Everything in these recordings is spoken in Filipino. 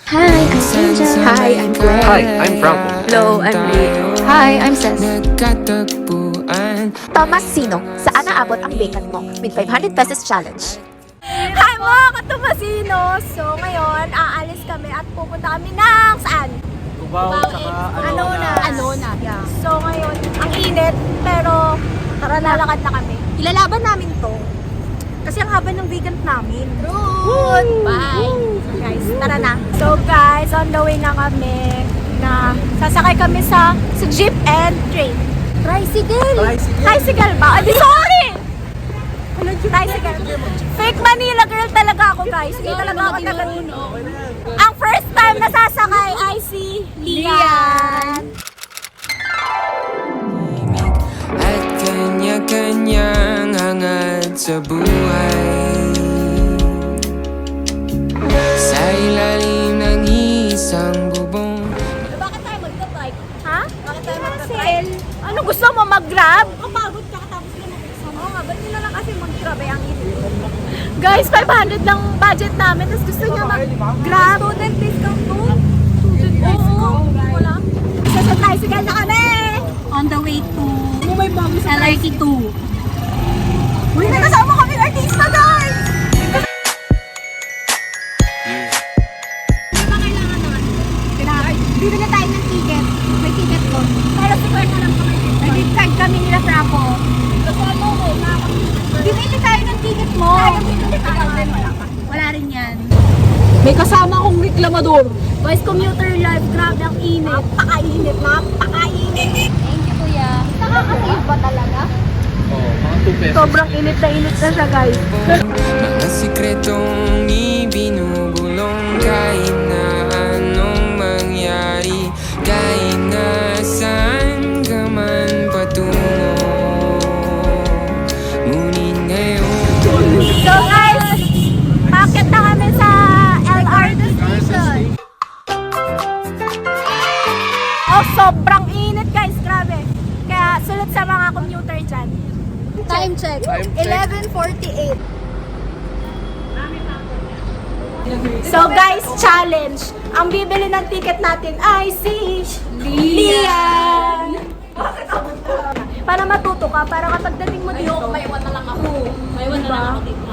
Hi, I'm Angel. Hi, I'm Gwen. Hi, I'm Franco. Hello, I'm Lee. Hi, I'm Cess. Tomasino, saan naabot ang vacant mo with 500 pesos challenge? Hi mga katumasino! So ngayon, aalis kami at pupunta kami ng saan? Cubao, tsaka Anona. Yeah. So ngayon, ang init, pero tara lalakad na kami. Ilalaban namin to. Kasi ang haba ng vacant namin. Good! Bye! Guys, tara na. So guys, on the way na kami na sasakay kami sa jeep and train. Tricycle ba? Adi, sorry! Tricycle. Fake Manila girl talaga ako, guys. Hindi talaga ako taga dito. Ang first time na sasakay ay si Lian. At kanya-kanyang hangad sa buhay. Sa ilalim ng isang bubong. Bakit tayo magka-bike? Ha? Bakit tayo magka-bike? Ano gusto mo, mag-grab? Kapagod ka katapos na mag-exam. Oo nga, ba't nila lang kasi mag-grab ay ang init? Guys, 500 lang budget namin. Tapos gusto niya mag-grab. Student discount to? Student discount? Wala. Sa tricycle na kami! On the way to LRT2. Uy, may kasama kaming artista, guys! Bibili tayo ng ticket. May ticket ko. Pero super na lang kami. Nag-gift card kami nila Franco. Kasama ko. Bibili tayo ng ticket mo. Wala rin yan. May kasama akong reklamador. Boys, commuter life. Grabe ang init. Napakainit. Napakainit. Thank you, kuya. Nakakasave ba talaga? Oo, mga 2 pesos. Sobrang init na siya, guys. Mga sikretong ibinugulong kahit na anong mangyari. Kahit na saan ka man patungo. Ngunit ngayon So, guys, packet na kami sa LRT station. Oh, sobrang init, guys. Grabe. Kaya, sulit sa mga commuter dyan. Time check. 11:48. So guys, challenge. Ang bibili ng ticket natin ay si Lian. Para matuto ka, para kapag dating mo dito. May iwan na lang ako. May iwan na lang ako dito.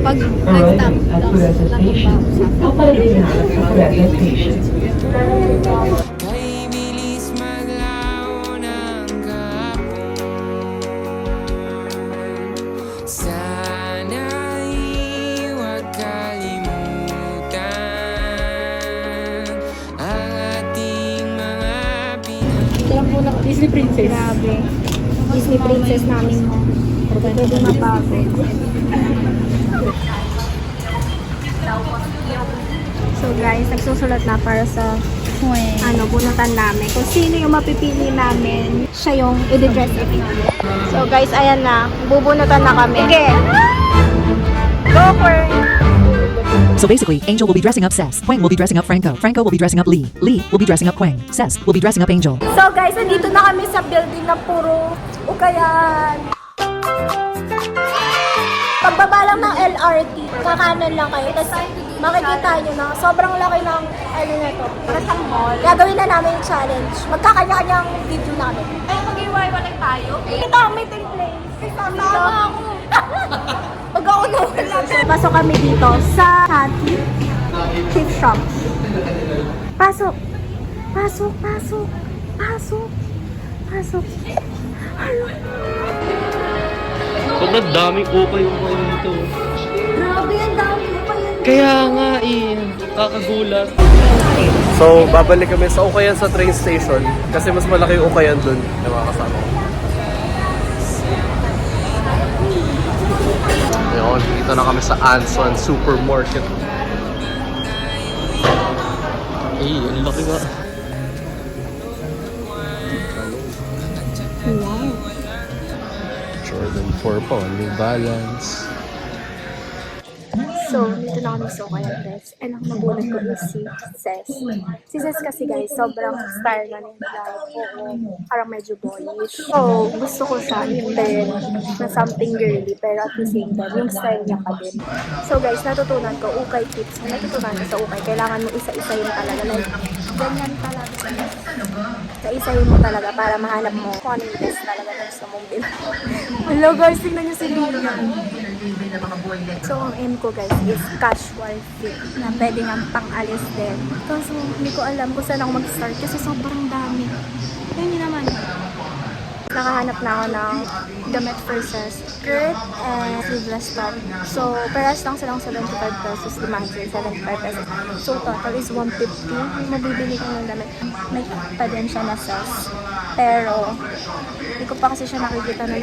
Pag nag-stop, kay bilis maglaho ng kahapon. Sana'y huwag kalimutan ang ating mga Disney Princess. Grabe. Disney princess namin mo. Pwede mapagod. So guys, nagsusulat na para sa bunutan namin. Kung sino yung mapipili namin, siya yung i-dress up namin. So guys, ayan na. Bubunutan na kami. Sige! Go for it! So basically, Angel will be dressing up Cess, Quang will be dressing up Franco, Franco will be dressing up Lee, Lee will be dressing up Quang, Cess will be dressing up Angel. So guys, nandito na kami sa building na puro ukayan. Pagbaba lang ng LRT, kakanan lang kayo. Tapos makikita nyo na sobrang laki ng nito. Para sa mall. Gagawin na namin yung challenge. Magkakanya-kanyang video namin. Ay, mag-iwalay tayo? Ito, meeting place. Kasama ako. Pag ako nawala. Pasok kami dito sa Shanty Thrift Shop. Pasok. Pasok, pasok. Pasok. Pasok. Sobrang daming ukay dito. Grabe, ang dami mo pa yan. Kaya nga kakagulat. So, babalik kami sa Ukayan sa train station kasi mas malaki yung Ukayan dun na mga kasama ko. Ayun, dito na kami sa Anson Supermarket. Ay, ang laki nga. Wow. Jordan 4 pa, New Balance. So, dito na kami sa Okayan Fest. And ang nagulat ko is si Ses. Si Ses kasi guys, sobrang style na nila. Oo, parang medyo boyish. So, gusto ko siya i-turn na something girly, pero at the same time, yung style niya pa din. So guys, natutunan ko, ukay tips. Natutunan ko sa ukay, kailangan mo isa-isahin talaga. Like, ganyan talaga. Isa-isahin mo talaga para mahanap mo kung ano yung best talaga na gusto mong bilhin. Hello guys, tingnan niyo si Luna. So, ang aim ko guys is casual fit na pwede nga pang-alis din. Kaso, hindi ko alam kung saan ako mag-start kasi sobrang dami. Kaya niyo naman. Nakahanap na ako ng damit for sa skirt and sleeveless top. So, parehas lang silang 75 pesos. Imagine, 75 pesos. So, total is 150. Yung mabibili ko ng damit. May pa din siya na sas. Pero, hindi ko pa kasi siya nakikita na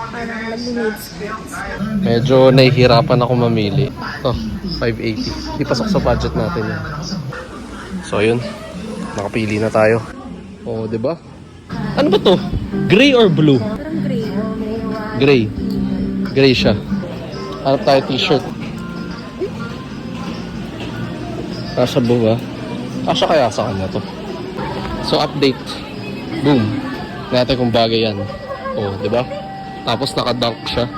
parang nag-need skirts. Medyo nahihirapan ako mamili. Oh, 580. Di pasok sa budget natin yan. So, yun. Nakapili na tayo. Oh, di ba? Ano ba to? Gray or blue? Parang gray. Gray. Gray siya. Hanap tayo t-shirt. Kasha ba? Kasha kaya sa kanya to. So, update. Boom. Natin kung bagay yan. Oh, di ba? Tapos naka-dunk siya.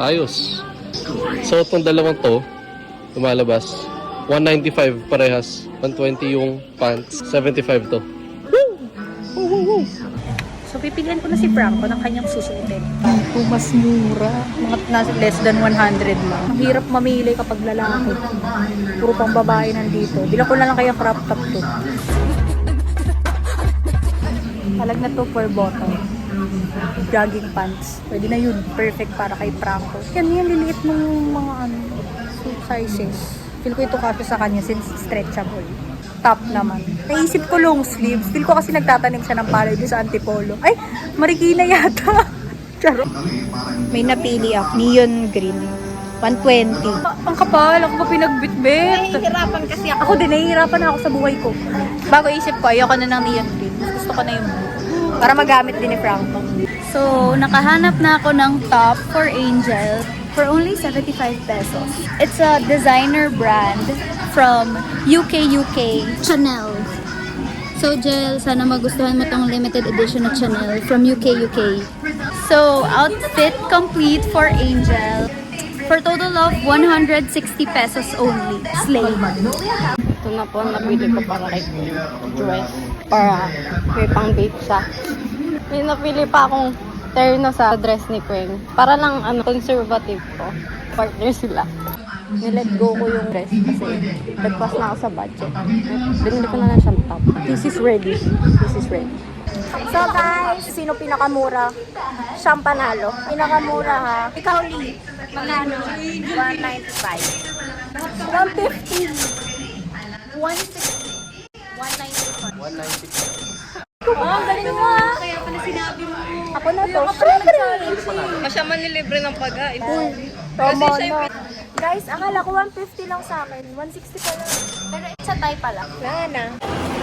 Ayos. So, itong dalawang to, lumalabas. 195 parehas. 120 yung pants. 75 to. So, pipilian ko na si Franco ng kanyang susuotin. Kung mas mura, mga nasa less than 100 lang. Ang hirap mamili kapag lalaki. Puro pang babae nandito. Bila ko na lang kaya crop top to. Halag na to for bottom. Jogging pants. Pwede na yun. Perfect para kay Franco. Yan yung liliit ng mga suit sizes. Feel ko ito kasi sa kanya since stretchable. Top naman. Naisip ko long sleeves. Feel ko kasi nagtatanim siya ng palay doon sa Antipolo. Ay, Marikina yata. Charo. May napili ako. Neon green. 120. Ang kapal. Ako pa pinagbitbit. Nahihirapan kasi ako. Ako din, nahihirapan ako sa buhay ko. Bago isip ko, ayoko na ng neon green. Gusto ko na yung blue. Para magamit din ni Franco. So, nakahanap na ako ng top for Angel for only 75 pesos. It's a designer brand from UK. Chanel. So, Jel, sana magustuhan mo tong limited edition of Chanel from UK. So, outfit complete for Angel for total of 160 pesos only. Slay. Ito na po, napili ko para kay dress. Para may pang date siya. May napili pa akong terno sa dress ni Queen. Para lang conservative po. Partner sila. Nilet go ko yung dress kasi nagpas na ako sa budget. Binili ko na lang siyang top. This is ready. So guys, sino pinakamura? Siyang panalo. Pinakamura ha. Ikaw, Lee. Magkano? 195. 150. 160. 195. 195. Oh, galing mo ha. Kaya pala sinabi mo. Ako na to. Siyempre. Siya manilibre ng pag-ain. Tama na. Guys, akala ko 150 lang sa akin. 160 pala. Pero isa tayo pala. Wala na.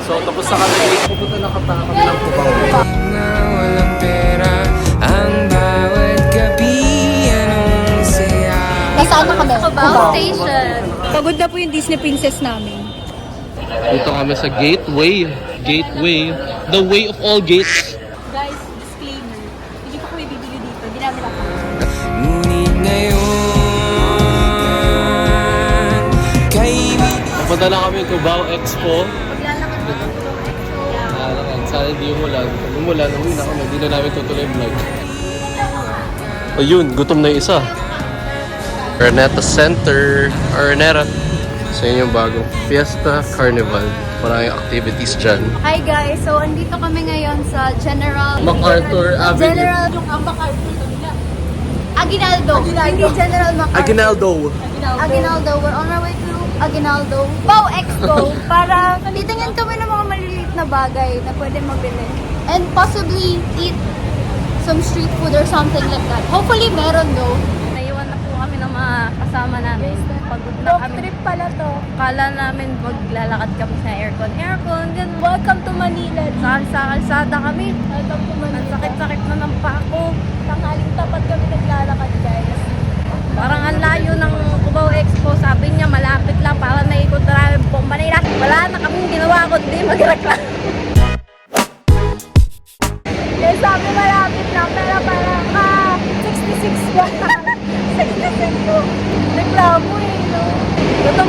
So, tapos na kami. Pupunta na kami ng Cubao. na walang pera. Ang bawat gabi, anong saya. Nasaan na kami? Cubao Station. Pagod na po yung Disney Princess namin. Dito kami sa Gateway. The way of all gates. Guys, disclaimer. Hindi ko kami bibili dito. Hindi namin ako. Ngunit ngayon, kay Napunta na kami Cubao Expo. Sana hindi umulan. Kung umulan, uwi na kami. Hindi na namin tutuloy yung vlog. Ayun, gutom na yung isa. Araneta Center. Araneta. Sa inyong bagong Fiesta Carnival. Maraming activities dyan. Hi guys, so andito kami ngayon sa General MacArthur Avenue. General Aguinaldo. Hindi General MacArthur. Aguinaldo. Aguinaldo. We're on our way to Aguinaldo Wow Expo para titingnan kami ng mga maliliit na bagay na pwede mabili. And possibly eat some street food or something like that. Hopefully meron though. Naiwan na po kami ng mga kasama namin. Pagod na Road kami. trip pala to. Kala namin maglalakad kami sa aircon, ganun. Welcome to Manila. Sa kalsada kami. Welcome to Manila. Ang sakit-sakit na ng paa ko. Tanghaling tapat kami naglalakad guys. Parang ang layo ng Cubao Expo. Sabi niya magreklamo. Eh, sabi malapit lang, pero parang 66 ba? 66 po. Reklamo eh, no? Gutom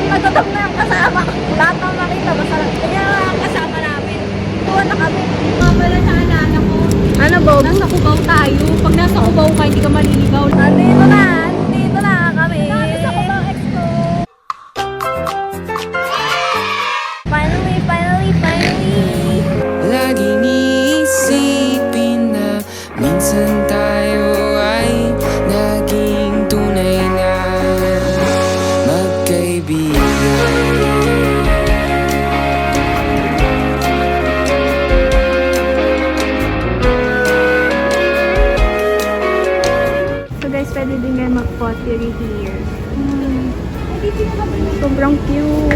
na yung kasama. Lahat ng makita, masarap. Kaya ang kasama namin. Tuwa na kami. Mabala sa alala ko. Ano, Bob? Nasa Cubao tayo. Pag nasa Cubao ka, hindi ka maliligaw. Nandito na kami. Nasa Cubao Expo. Finally. Laging iisipin na minsan tayo ay naging tunay na magkaibigan. So guys, pwede din kayo mag-pottery here. Sobrang cute.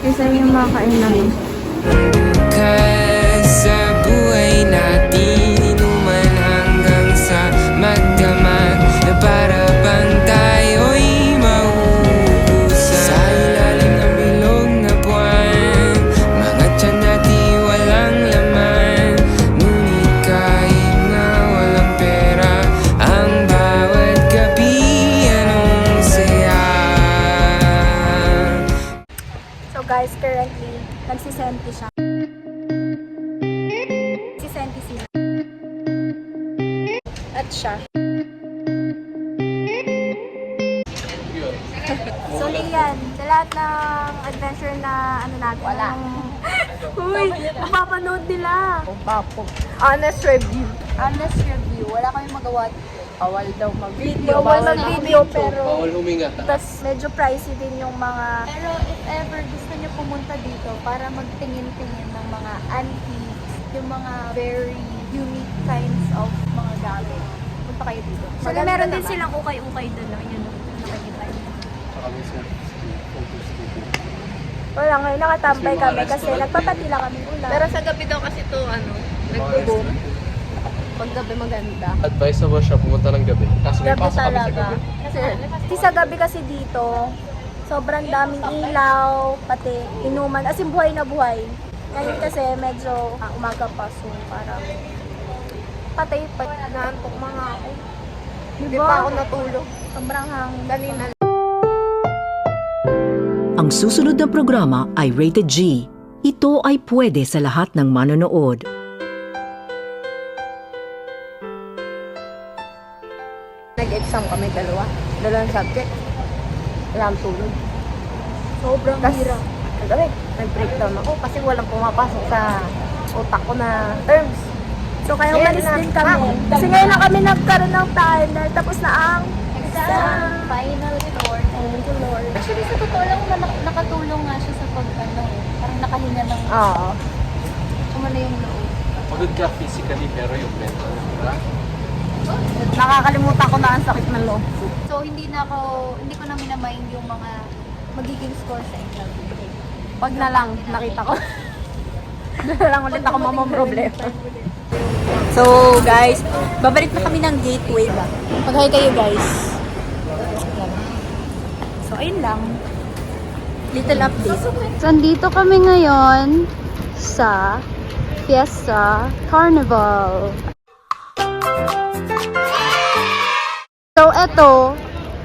Isa yung mga kainan. Sa buhay natin, inuman hanggang sa magdamag, na para bang tayo'y mauubusan. Sa ilalim ng bilog na buwan, mga tiyan natin walang laman. Ngunit kahit na walang pera, ang bawat gabi anong saya. So guys, currently, nagsisenti siya. Nagsisenti sila. At siya. So Lian, sa lahat ng adventure na ano natin. Wala. Uy, mapapanood nila. Honest review. Wala kami magawa dito. Bawal daw mag-video. Bawal mag-video pero Bawal huminga. tas medyo pricey din yung mga Pero if ever gusto niyo pumunta dito para magtingin-tingin ng mga antiques, yung mga very unique kinds of mga gamit, punta kayo dito. So, meron din silang ukay-ukay doon, no? Yun, nakikita niyo. Wala, ngayon nakatambay kami kasi nagpapatila kami ulan. Pero sa gabi daw kasi to nag-boom. Pag gabi maganda. Advisable siya pumunta ng gabi. Kaso may gabi pasok kami sa talaga. gabi. Kasi sa gabi kasi dito, sobrang daming ilaw, pati inuman. As in, buhay na buhay. Ngayon kasi medyo umaga pa, so parang patay pa. Naantok mga ako. Diba? Di pa ako natulog. Sobrang hangin. Kanina. Ang susunod na programa ay Rated G. Ito ay pwede sa lahat ng manonood. Nag-exam kami dalawang subject. Wala akong tulog. Sobrang hirap. Kagabi, nag-breakdown ako kasi walang pumapasok sa utak ko na terms. So kaya Ngayon umalis na. din kami. Kasi ngayon na kami nagkaroon ng time dahil tapos na ang exam. Final report. Thank you, Lord. Actually, sa totoo lang, nakatulong nga siya sa parang nakahinga ng Oo. kumana yung loob. Pagod ka physically pero yung mental. Diba? Nakakalimutan ko na ang sakit ng loob. So, hindi ko na minamind yung mga magiging score sa exam. Pag na lang, nakita ko. Doon na lang ulit ako mamamroblema. So, guys, babalik na kami ng gateway ba? Pag-hi kayo, guys. So, ayun lang. Little update. So, andito kami ngayon sa Fiesta Carnival. So, eto,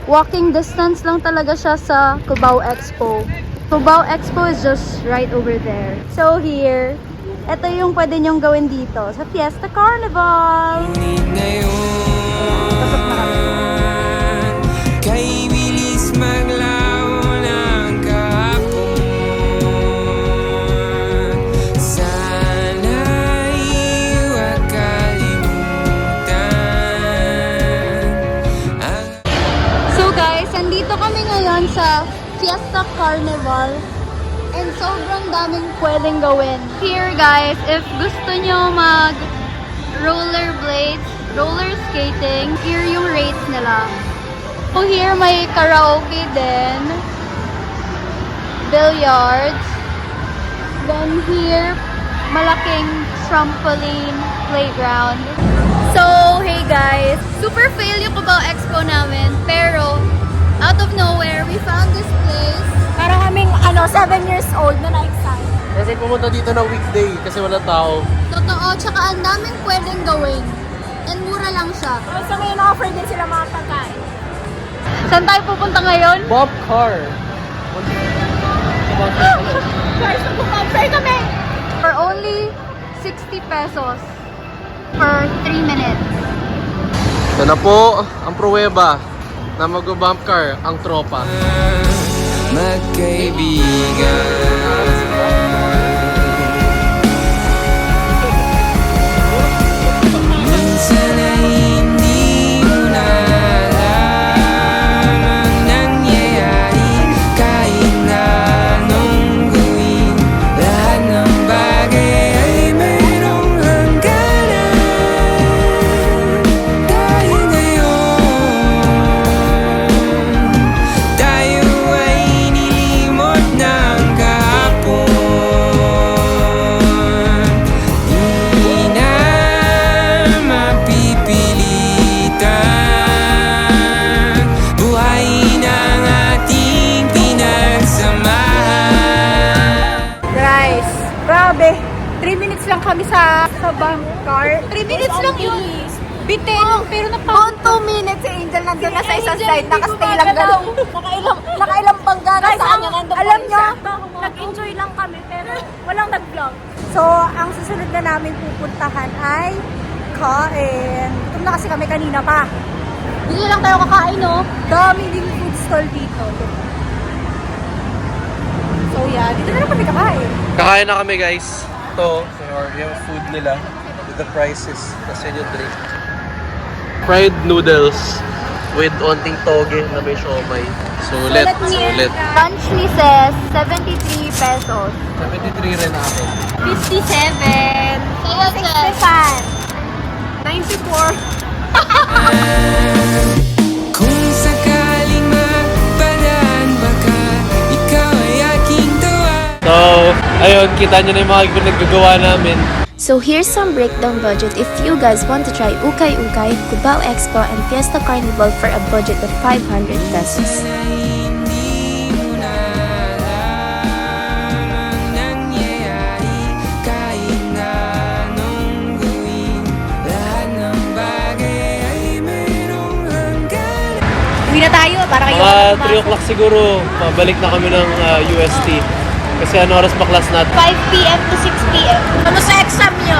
walking distance lang talaga siya sa Cubao Expo. Cubao Expo is just right over there. So, here, eto yung pwede nyong gawin dito sa Fiesta Carnival. Ngunit ngayon, kay bilis maglaho ng kahapon. Sana'y huwag kalimutan ang So guys, andito kami ngayon sa Fiesta Carnival and sobrang daming pwedeng gawin. Here guys, if gusto nyo mag rollerblades, roller skating, here yung rates nila. So here may karaoke din, billiards, then here malaking trampoline playground. So, hey guys, super fail yung Cubao Expo namin, pero Out of nowhere, we found this place. Para kaming 7 years old na na-excite. Perfect pumunta dito ng weekday kasi wala tao. Totoo, tsaka ang daming pwedeng gawin. And mura lang siya. So ngayon offer din sila mga pagkain. Saan tayo pupunta ngayon? Bob Car. Guys, mag-compare kami! For only 60 pesos for 3 minutes. Ito na po ang pruweba na mag-bump car ang tropa. magkaibigan. Minsan ay hindi mo na alam ang nangyayari kahit na anong gawin. Lahat ng bagay ay mayroong hangganan. Dahil ngayon tayo ay nilimot ng kahapon. Di na mapipilitan buhayin ang ating pinagsamahan. Guys, grabe. 3 minutes lang kami sa bump car. 3 minutes lang yun. Bitin, pero Noong 2 minutes, si Angel nandun na sa isang side, nakastay lang gano'n. Nakailang bangga na sa kanya, nandun alam po nyo, isa. Nag-enjoy lang kami, pero walang nag-vlog. So, ang susunod na namin pupuntahan ay kain. Gutom na kasi kami kanina pa. Hindi lang tayo kakain, no? Dami ding food stall dito. So, yeah. Dito na lang kami kakain. Kakain na kami guys. Ito, yung food nila with the prices. Kasi yung drink. Fried noodles with onting toge na may siomay. Sulit, sulit. Lunch ni Ses, 73 pesos. 73 rin ako. 57. Sa'yo, Ses. 94. Kung sakaling magpadaan baka ikaw ay aking tawa. So, ayun, kita nyo na yung mga pinaggagawa namin. So here's some breakdown budget if you guys want to try Ukay Ukay, Cubao Expo, and Fiesta Carnival for a budget of 500 pesos. Hindi mo na alam ang nangyayari kahit na anong gawin. Lahat ng bagay ay mayroong hangganan. Uwi na tayo para kayo. Mga 3 o'clock siguro, pabalik na kami ng UST. Kasi ano oras ba class natin? 5 p.m. to 6 p.m. Ano sa exam nyo?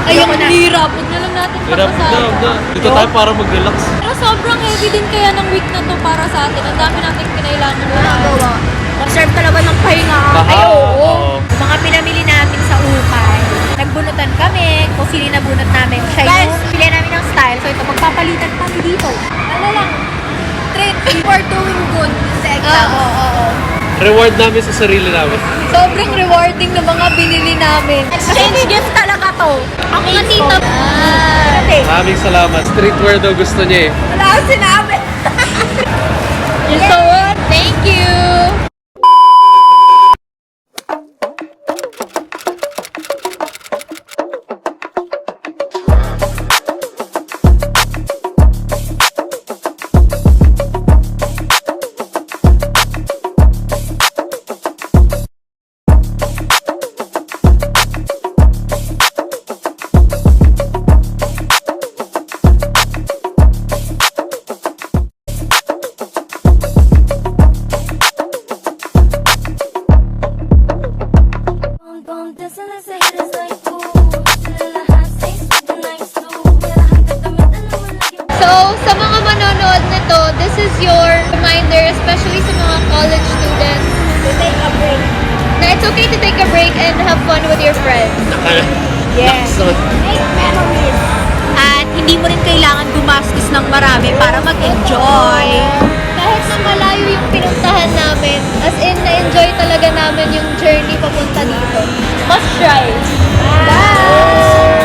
Ayun, hirap. Huwag na lang natin Hirap na, pag-usapan. na. Dito tayo para mag-relax. Pero sobrang heavy din kaya ng week na to para sa atin. Ang dami natin kinailangan Nagawa. Conserve talaga ng pahinga. Baka, Ay, oo. oo. Mga pinamili namin sa ukay. Nagbunutan kami. Kung sino na bunot namin. Siya Guys, yung pili namin ng style. So ito, magpapalitan kami dito. Ano lang? Treat for doing good sa exam. Oo. Reward namin sa sarili namin. Sobrang rewarding ng mga binili namin. Exchange gift talaga to. Ang mga tita. Maraming salamat. Streetwear daw gusto niya eh. Wala akong sinabi. You're so what? Thank you. So, sa mga manonood nito, this is your reminder, especially sa mga college students, To take a break. na it's okay to take a break and have fun with your friends. Yes. Make memories. At hindi mo rin kailangan gumastos ng marami para mag-enjoy. Kahit na malayo yung pinuntahan namin, as in, na-enjoy talaga namin yung journey papunta dito. Must try. Bye!